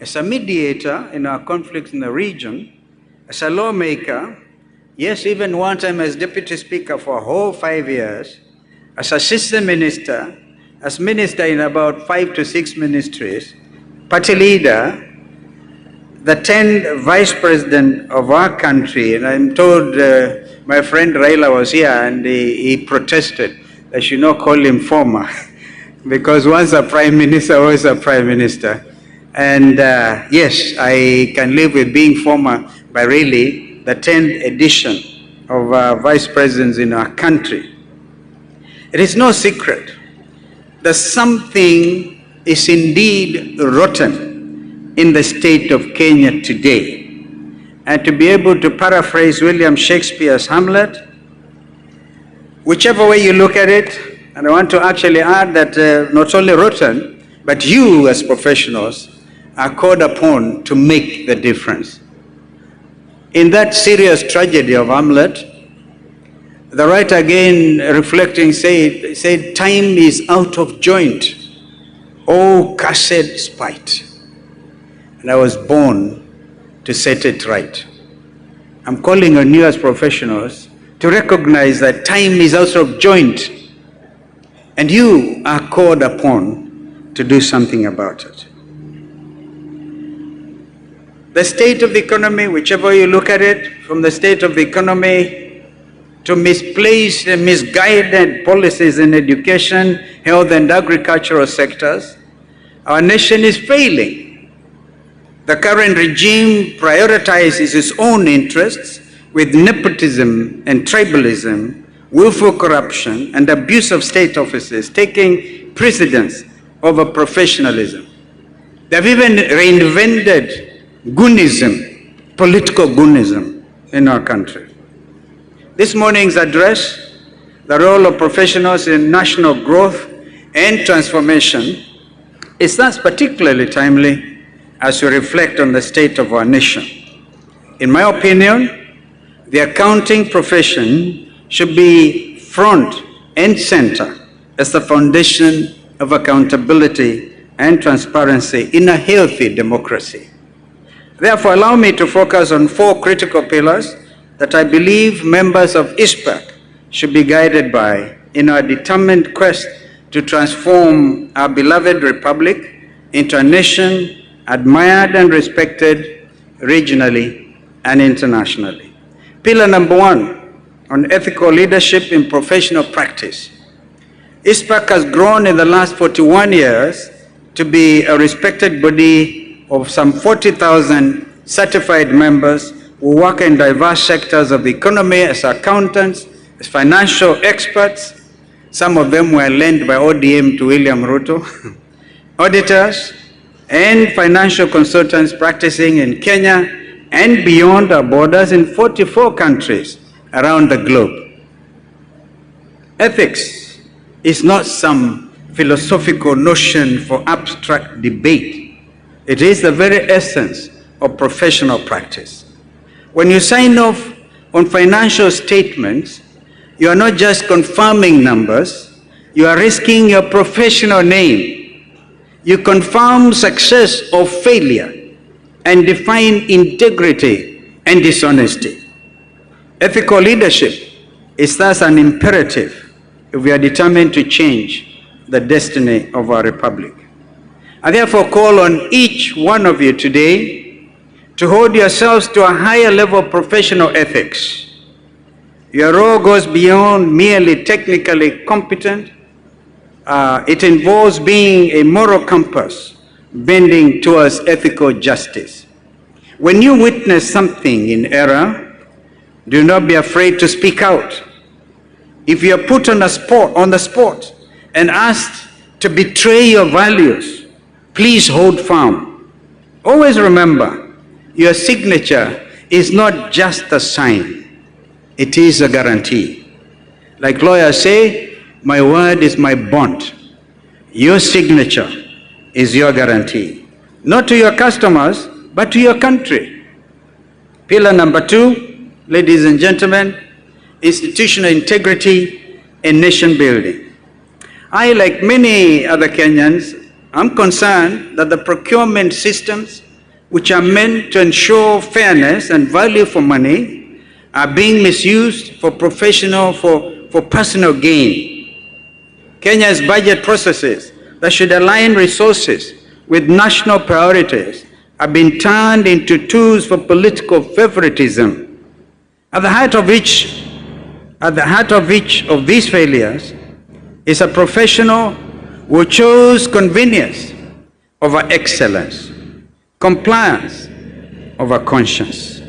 as a mediator in our conflicts in the region, as a lawmaker, yes, even one time as Deputy Speaker for a whole 5 years, as Assistant Minister, as Minister in about 5 to 6 ministries, Party Leader, the 10th Vice President of our country, and I'm told my friend Raila was here and he protested. I should not call him former, because once a Prime Minister, always a Prime Minister. And yes, I can live with being former, but really the 10th edition of Vice Presidents in our country. It is no secret that something is indeed rotten in the state of Kenya today. And to be able to paraphrase William Shakespeare's Hamlet, whichever way you look at it, and I want to actually add that not only rotten, but you as professionals are called upon to make the difference. In that serious tragedy of Hamlet, the writer again reflecting said, time is out of joint, oh cursed spite. And I was born to set it right. I'm calling on you as professionals to recognize that time is out of joint, and you are called upon to do something about it. The state of the economy, whichever you look at it, from the state of the economy to misplaced and misguided policies in education, health and agricultural sectors, our nation is failing. The current regime prioritizes its own interests with nepotism and tribalism, willful corruption and abuse of state offices taking precedence over professionalism. They've even reinvented goonism, political goonism in our country. This morning's address, the role of professionals in national growth and transformation, is thus particularly timely as we reflect on the state of our nation. In my opinion, the accounting profession should be front and center as the foundation of accountability and transparency in a healthy democracy. Therefore, allow me to focus on 4 critical pillars that I believe members of Icpak should be guided by in our determined quest to transform our beloved republic into a nation admired and respected regionally and internationally. Pillar number 1, on ethical leadership in professional practice. Icpak has grown in the last 41 years to be a respected body of some 40,000 certified members who work in diverse sectors of the economy as accountants, as financial experts. Some of them were lent by ODM to William RUTO, auditors, and financial consultants practicing in Kenya and beyond our borders in 44 countries around the globe. Ethics is not some philosophical notion for abstract debate. It is the very essence of professional practice. When you sign off on financial statements, you are not just confirming numbers, you are risking your professional name. You confirm success or failure and define integrity and dishonesty. Ethical leadership is thus an imperative if we are determined to change the destiny of our republic. I therefore call on each one of you today to hold yourselves to a higher level of professional ethics. Your role goes beyond merely technically competent. It involves being a moral compass, bending towards ethical justice. When you witness something in error, do not be afraid to speak out. If you are put on the spot and asked to betray your values, please hold firm. Always remember, your signature is not just a sign, it is a guarantee. Like lawyers say, my word is my bond. Your signature is your guarantee, not to your customers, but to your country. Pillar number 2, ladies and gentlemen, institutional integrity and nation building. I, like many other Kenyans, I'm concerned that the procurement systems which are meant to ensure fairness and value for money, are being misused for personal gain. Kenya's budget processes that should align resources with national priorities have been turned into tools for political favoritism. At the heart of each of these failures is a professional who chose convenience over excellence, compliance over conscience.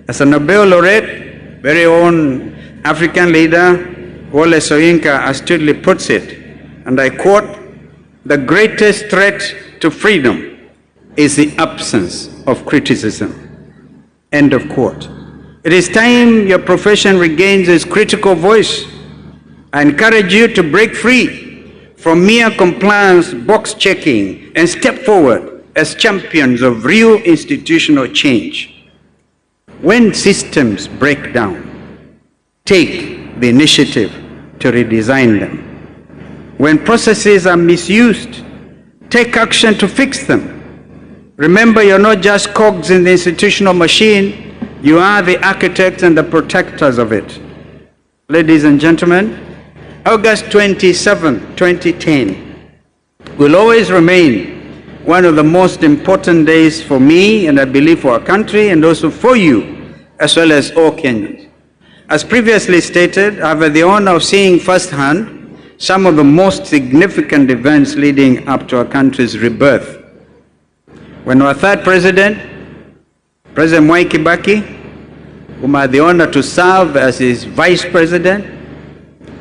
As a Nobel laureate, very own African leader, Wole Soyinka astutely puts it, and I quote, "The greatest threat to freedom is the absence of criticism." End of quote. It is time your profession regains its critical voice. I encourage you to break free from mere compliance, box checking, and step forward as champions of real institutional change. When systems break down, take the initiative to redesign them. When processes are misused, take action to fix them. Remember, you're not just cogs in the institutional machine, you are the architects and the protectors of it. Ladies and gentlemen, August 27, 2010 will always remain one of the most important days for me, and I believe for our country, and also for you, as well as all Kenyans. As previously stated, I have had the honor of seeing firsthand some of the most significant events leading up to our country's rebirth. When our third president, President Mwai Kibaki, whom I had the honor to serve as his vice president,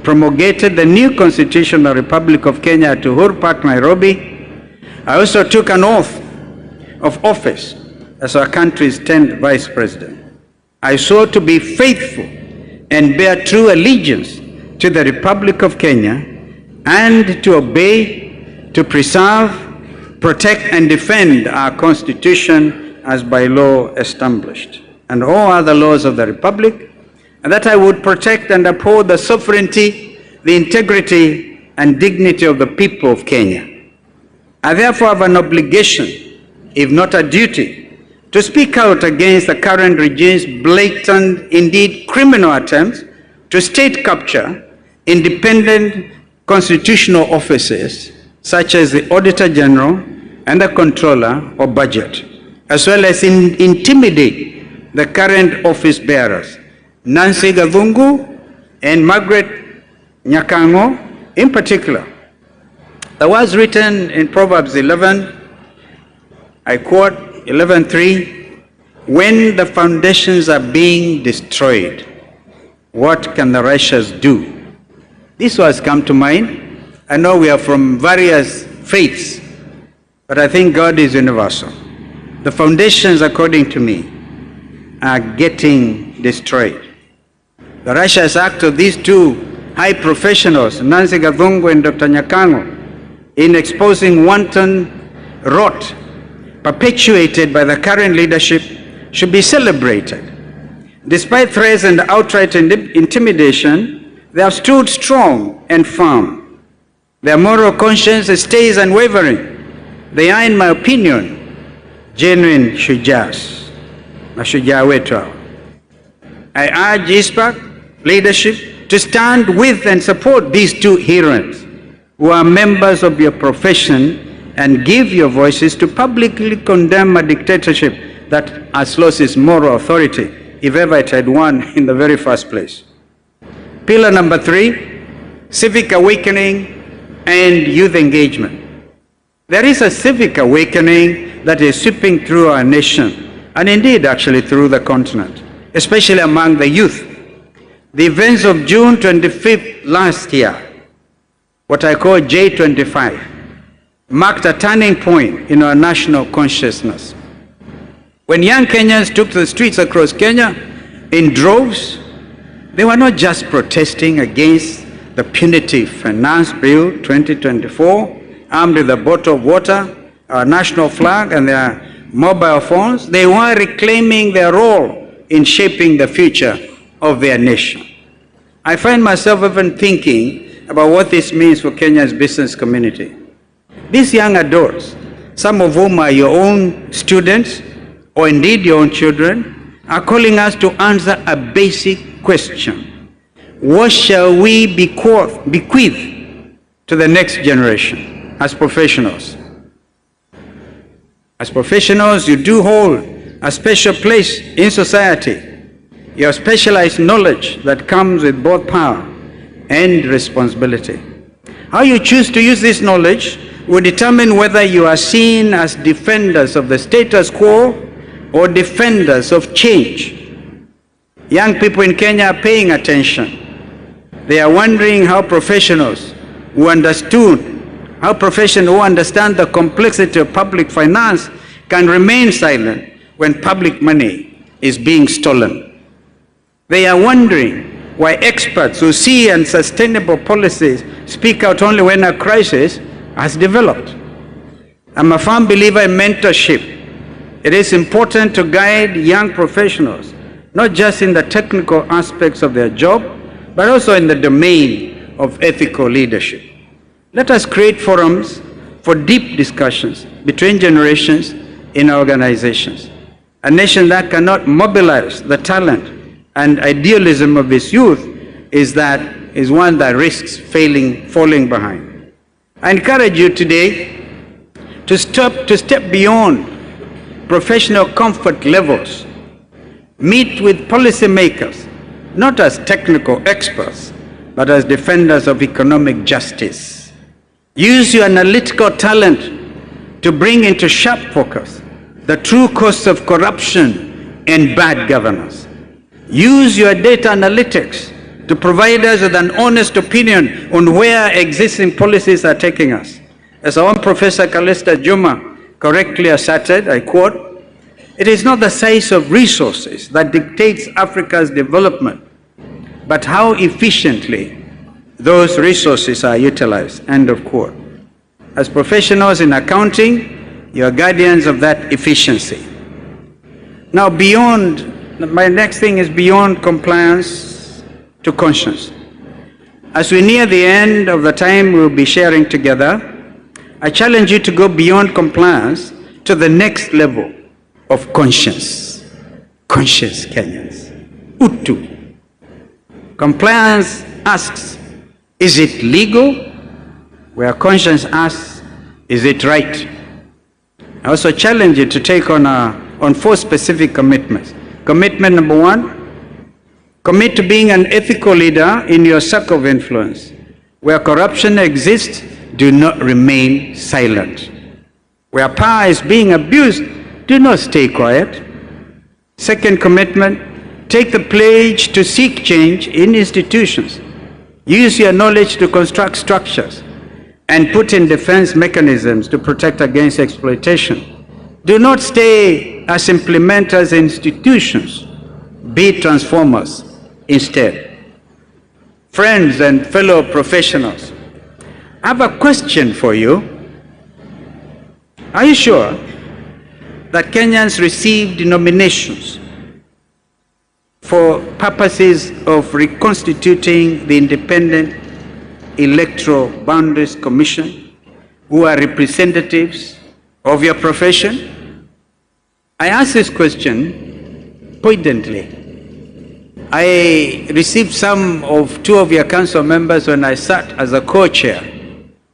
promulgated the new Constitutional Republic of Kenya at Uhuru Park, Nairobi, I also took an oath of office as our country's 10th vice president. I swore to be faithful and bear true allegiance to the Republic of Kenya and to obey, to preserve, protect and defend our Constitution as by law established, and all other laws of the Republic, and that I would protect and uphold the sovereignty, the integrity and dignity of the people of Kenya. I therefore have an obligation, if not a duty, to speak out against the current regime's blatant, indeed criminal attempts to state capture independent constitutional offices such as the Auditor General and the Controller of Budget, as well as intimidate the current office bearers, Nancy Gavungu and Margaret Nyakango in particular. The words written in Proverbs 11, I quote 11:3, "When the foundations are being destroyed, what can the righteous do?" This was come to mind. I know we are from various faiths, but I think God is universal. The foundations, according to me, are getting destroyed. The righteous act of these two high professionals, Nancy Gavungu and Dr. Nyakango, in exposing wanton rot perpetuated by the current leadership should be celebrated. Despite threats and outright intimidation, they have stood strong and firm. Their moral conscience stays unwavering. They are, in my opinion, genuine shujas. Mashujaa wetu hao. I urge Icpak leadership to stand with and support these two heroes who are members of your profession and give your voices to publicly condemn a dictatorship that has lost its moral authority, if ever it had one in the very first place. Pillar number 3, civic awakening and youth engagement. There is a civic awakening that is sweeping through our nation, and indeed actually through the continent, especially among the youth. The events of June 25th last year, what I call J25, marked a turning point in our national consciousness. When young Kenyans took to the streets across Kenya in droves, they were not just protesting against the punitive finance bill 2024, armed with a bottle of water, our national flag and their mobile phones. They were reclaiming their role in shaping the future of their nation. I find myself even thinking about what this means for Kenya's business community. These young adults some of whom are your own students, or indeed your own children, are calling us to answer a basic question. What shall we bequeath to the next generation as professionals? As professionals, you do hold a special place in society. You have specialized knowledge that comes with both power and responsibility. How you choose to use this knowledge will determine whether you are seen as defenders of the status quo or defenders of change. Young people in Kenya are paying attention. They are wondering how professionals who understand the complexity of public finance can remain silent when public money is being stolen. They are wondering why experts who see unsustainable policies speak out only when a crisis has developed. I'm a firm believer in mentorship. It is important to guide young professionals, not just in the technical aspects of their job, but also in the domain of ethical leadership. Let us create forums for deep discussions between generations in our organizations. A nation that cannot mobilize the talent and idealism of its youth is one that risks falling behind. I encourage you today to step beyond professional comfort levels. Meet with policymakers, not as technical experts, but as defenders of economic justice. Use your analytical talent to bring into sharp focus the true costs of corruption and bad governance. Use your data analytics to provide us with an honest opinion on where existing policies are taking us. As our own Professor Kalista Juma correctly asserted, I quote, "It is not the size of resources that dictates Africa's development, but how efficiently those resources are utilized," end of quote. As professionals in accounting, you are guardians of that efficiency. Now my next thing is beyond compliance to conscience. As we near the end of the time we'll be sharing together, I challenge you to go beyond compliance to the next level of conscience. Conscious Kenyans. Utu. Compliance asks, is it legal? Where conscience asks, is it right? I also challenge you to take on 4 specific commitments. Commitment number 1, commit to being an ethical leader in your circle of influence. Where corruption exists, do not remain silent. Where power is being abused, do not stay quiet. Second commitment, take the pledge to seek change in institutions. Use your knowledge to construct structures and put in defense mechanisms to protect against exploitation. Do not stay as implementers in institutions, be transformers instead. Friends and fellow professionals, I have a question for you. Are you sure that Kenyans received nominations for purposes of reconstituting the Independent Electoral Boundaries Commission, who are representatives of your profession? I ask this question pointedly. I received some of 2 of your council members when I sat as a co-chair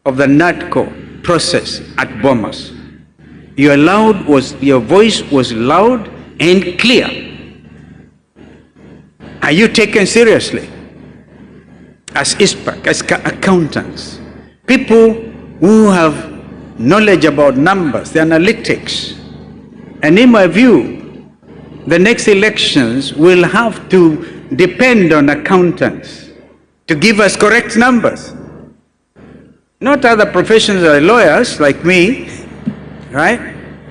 of the NATCO process at Bomas. Your voice was loud and clear. Are you taken seriously? As Icpak, as accountants, people who have knowledge about numbers, the analytics. And in my view, the next elections will have to depend on accountants to give us correct numbers. Not other professions like lawyers like me, right?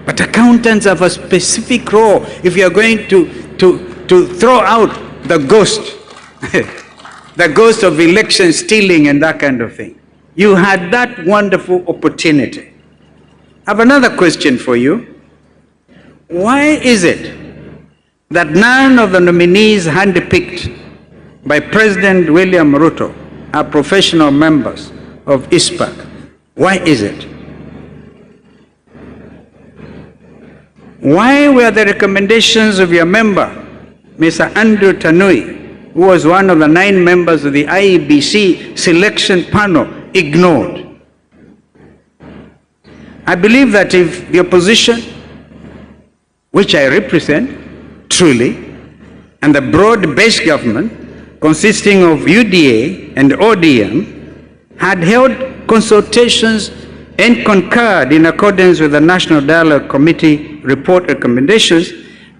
But accountants have a specific role if you are going to throw out the ghost, the ghost of election stealing and that kind of thing. You had that wonderful opportunity. I have another question for you. Why is it that none of the nominees handpicked by President William Ruto are professional members of Icpak? Why is it? Why were the recommendations of your member, Mr. Andrew Tanui, who was one of the 9 members of the IEBC selection panel, ignored? I believe that if the opposition, which I represent truly, and the broad-based government consisting of UDA and ODM had held consultations and concurred in accordance with the National Dialogue Committee report recommendations,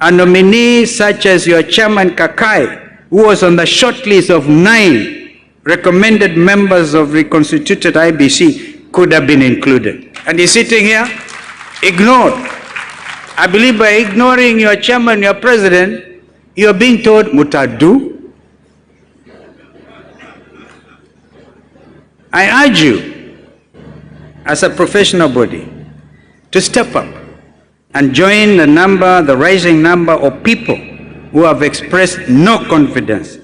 a nominee such as your chairman Kakai, who was on the short list of 9 recommended members of the constituted IBC, could have been included. And he's sitting here, ignored. I believe by ignoring your chairman, your president, you're being told, Mutadu. I urge you, as a professional body, to step up and join the rising number of people who have expressed no confidence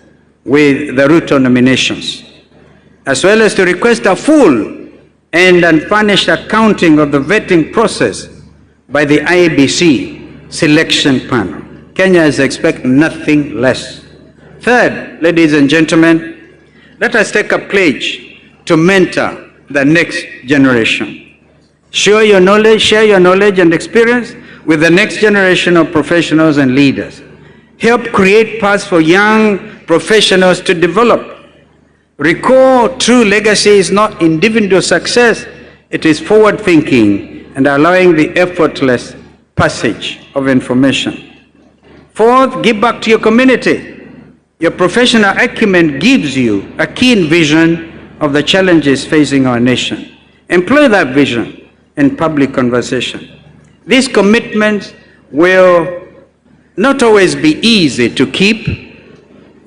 with the RUTO nominations, as well as to request a full and unfurnished accounting of the vetting process by the IEBC selection panel. Kenyans expect nothing less. Third, ladies and gentlemen, let us take a pledge to mentor the next generation. Share your knowledge and experience with the next generation of professionals and leaders. Help create paths for young professionals to develop. Recall, true legacy is not individual success, it is forward thinking and allowing the effortless passage of information. Fourth, give back to your community. Your professional acumen gives you a keen vision of the challenges facing our nation. Employ that vision in public conversation. These commitments will not always be easy to keep.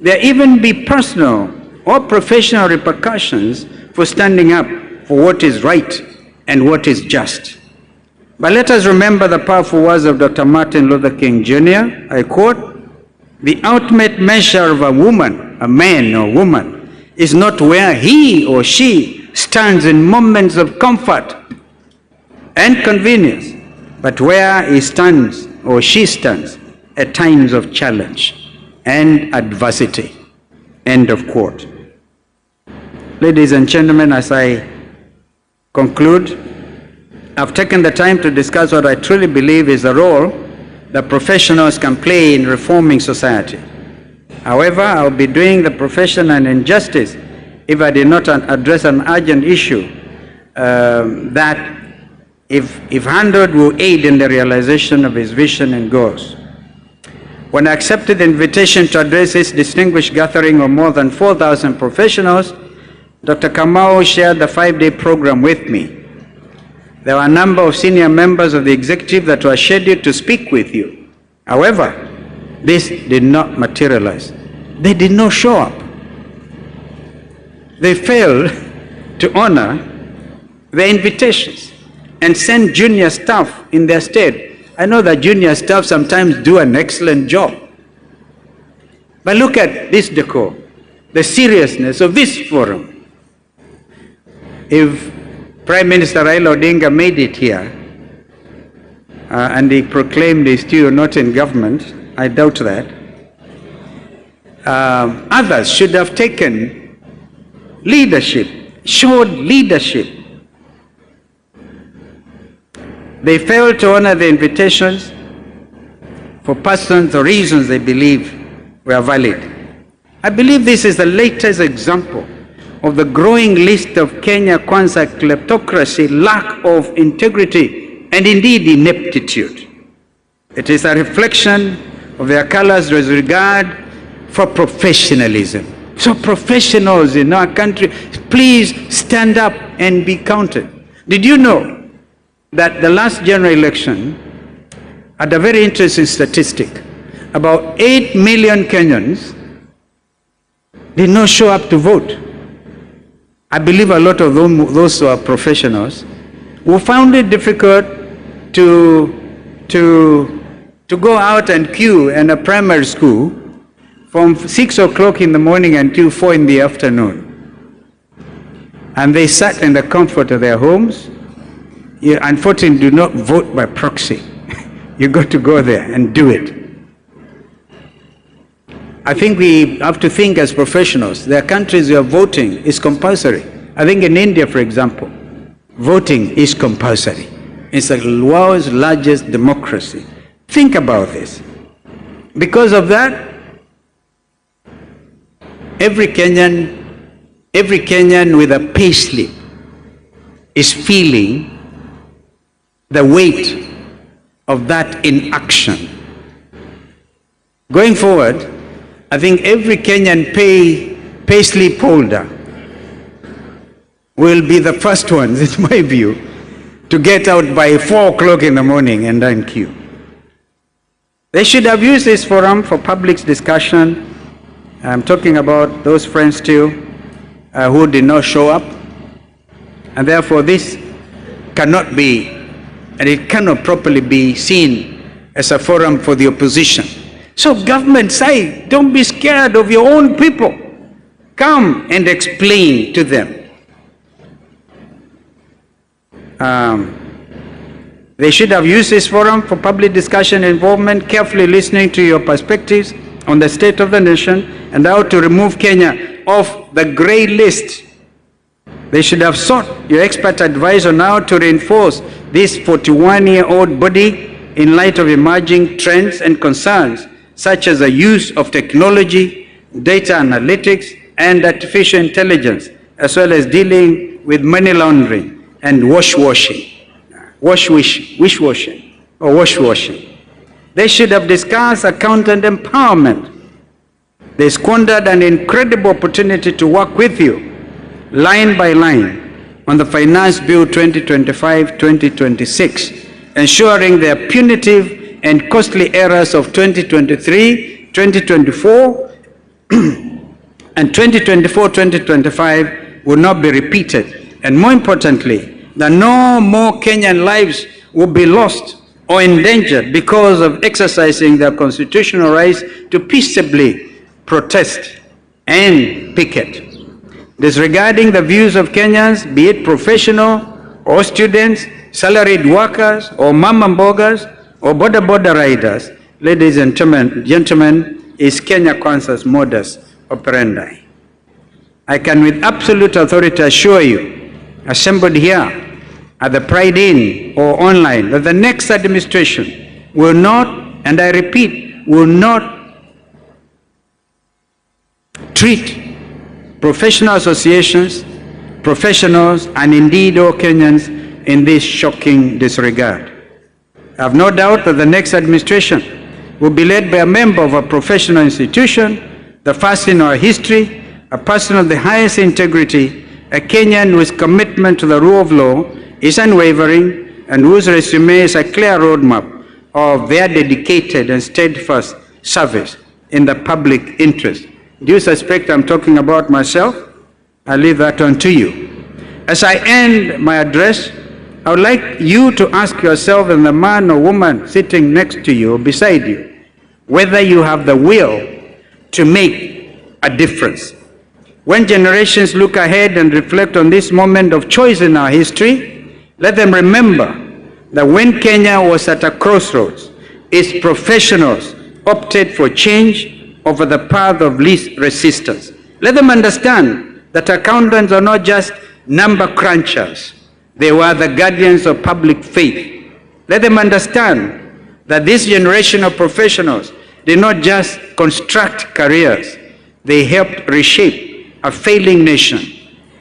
There even be personal or professional repercussions for standing up for what is right and what is just. But let us remember the powerful words of Dr. Martin Luther King Jr. I quote, "The ultimate measure of a woman, a man or woman, is not where he or she stands in moments of comfort and convenience, but where he stands or she stands at times of challenge and adversity." End of quote. Ladies and gentlemen, as I conclude, I've taken the time to discuss what I truly believe is the role that professionals can play in reforming society. However, I'll be doing the profession an injustice if I did not address an urgent issue that, if handled, will aid in the realization of his vision and goals. When I accepted the invitation to address this distinguished gathering of more than 4,000 professionals, Dr. Kamau shared the 5-day program with me. There were a number of senior members of the executive that were scheduled to speak with you. However, this did not materialize. They did not show up. They failed to honor the invitations and send junior staff in their stead. I know that junior staff sometimes do an excellent job. But look at this decor, the seriousness of this forum. If Prime Minister Raila ODINGA made it here, and he proclaimed he's still not in government, I doubt that, others should have taken leadership, showed leadership. They failed to honor the invitations for persons or reasons they believe were valid. I believe this is the latest example of the growing list of Kenya Kwanza kleptocracy, lack of integrity, and indeed ineptitude. It is a reflection of their callous disregard for professionalism. So professionals in our country, please stand up and be counted. Did you know that the last general election had a very interesting statistic? About 8 million Kenyans did not show up to vote. I believe a lot of those who are professionals who found it difficult to go out and queue in a primary school from 6 o'clock in the morning until 4 in the afternoon. And they sat in the comfort of their homes. You unfortunately do not vote by proxy. You got to go there and do it. I think we have to think as professionals. There are countries where voting is compulsory. I think in India, for example, voting is compulsory. It's the world's largest democracy. Think about this. Because of that, every Kenyan with a payslip is feeling the weight of that in action. Going forward, I think every Kenyan payslip holder will be the first ones, in my view, to get out by 4 o'clock in the morning and then queue. They should have used this forum for public discussion. I'm talking about those friends too who did not show up. And therefore this cannot be, and it cannot properly be seen as a forum for the opposition. So government side, don't be scared of your own people. Come and explain to them. They should have used this forum for public discussion and involvement, carefully listening to your perspectives on the state of the nation and how to remove Kenya off the grey list. They should have sought your expert advice on how to reinforce this 41-year-old body in light of emerging trends and concerns, such as the use of technology, data analytics, and artificial intelligence, as well as dealing with money laundering and wish-washing. They should have discussed accountant empowerment. They squandered an incredible opportunity to work with you, line by line, on the Finance Bill 2025-2026, ensuring their punitive and costly errors of 2023, 2024, and 2024-2025 will not be repeated. And more importantly, that no more Kenyan lives will be lost or endangered because of exercising their constitutional rights to peaceably protest and picket. Disregarding the views of Kenyans, be it professional or students, salaried workers or mama mbogas or border riders, ladies and gentlemen, is Kenya Kwanza's modus operandi. I can with absolute authority assure you, assembled here at the Pride Inn or online, that the next administration will not, and I repeat, will not treat professional associations, professionals, and indeed all Kenyans in this shocking disregard. I have no doubt that the next administration will be led by a member of a professional institution, the first in our history, a person of the highest integrity, a Kenyan whose commitment to the rule of law is unwavering and whose resume is a clear roadmap of their dedicated and steadfast service in the public interest. Do you suspect I'm talking about myself? I leave that on to you. As I end my address, I would like you to ask yourself and the man or woman sitting next to you or beside you, whether you have the will to make a difference. When generations look ahead and reflect on this moment of choice in our history, let them remember that when Kenya was at a crossroads, its professionals opted for change over the path of least resistance. Let them understand that accountants are not just number crunchers. They were the guardians of public faith. Let them understand that this generation of professionals did not just construct careers. They helped reshape a failing nation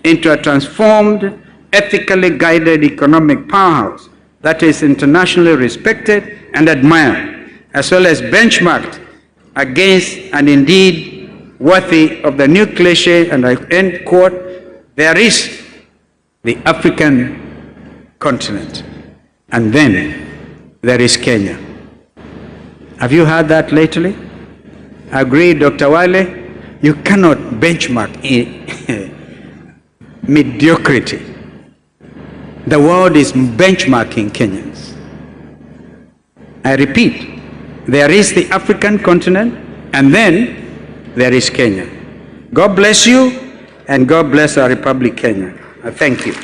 into a transformed, ethically guided economic powerhouse that is internationally respected and admired, as well as benchmarked against and indeed worthy of the new cliche, and I end quote, there is the African continent, and then there is Kenya. Have you heard that lately? I agree, Dr. Wale, you cannot benchmark mediocrity. The world is benchmarking Kenyans. I repeat, there is the African continent, and then there is Kenya. God bless you, and God bless our Republic, Kenya. Thank you.